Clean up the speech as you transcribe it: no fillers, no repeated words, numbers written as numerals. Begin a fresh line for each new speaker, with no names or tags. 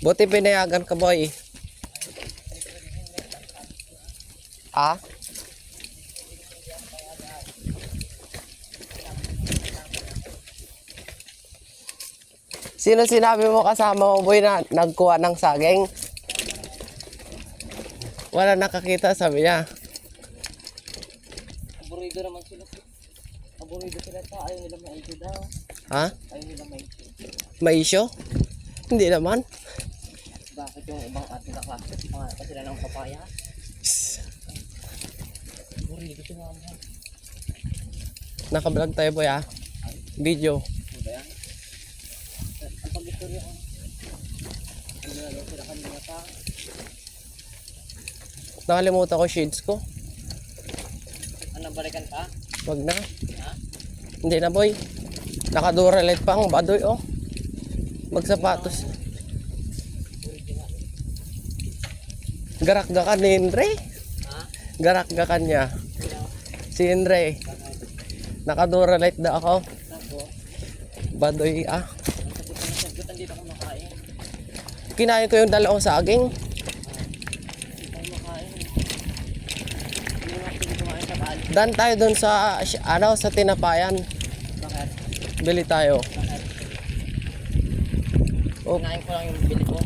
Buti pinayagan ka, boy. Ah? Sino sinabi mo kasama mo, boy, na nagkuha ng saging? Wala nakakita, sabi niya.
Aburido naman sila. Aburido sila ta. Ayaw nila maisyo daw.
Ha?
Ayaw nila maisyo.
May issue? Hindi naman.
Bakit yung ibang ating kaklase? Mga pa sila ng papaya? Aburido sila naman.
Naka-vlog tayo, boy, ah. Video.
Ano ba yan? Ang pag-istorya ko. Ano na daw sila kanina ta?
Nakalimutan ko shades ko.
Ano, balikan pa?
Wag na.
Ha?
Hindi na, boy. Nakaduralite pa ang badoy, oh. Magsapatos. Garak ga ka ni Andre.
Ha?
Garak ga ka niya. Si Andre. Nakaduralite na ako.
Ako?
Badoy, ah.
Ang sagutan na sagutan dito ako makain.
Kinain ko yung dalawang saging.
Dito ako makain. Hindi naman ako kumain sa bali.
Dan tayo dun sa, sa tinapayan.
Bakit?
Bili tayo.
Bakit?
Oh.
Kinain ko lang yung bili ko.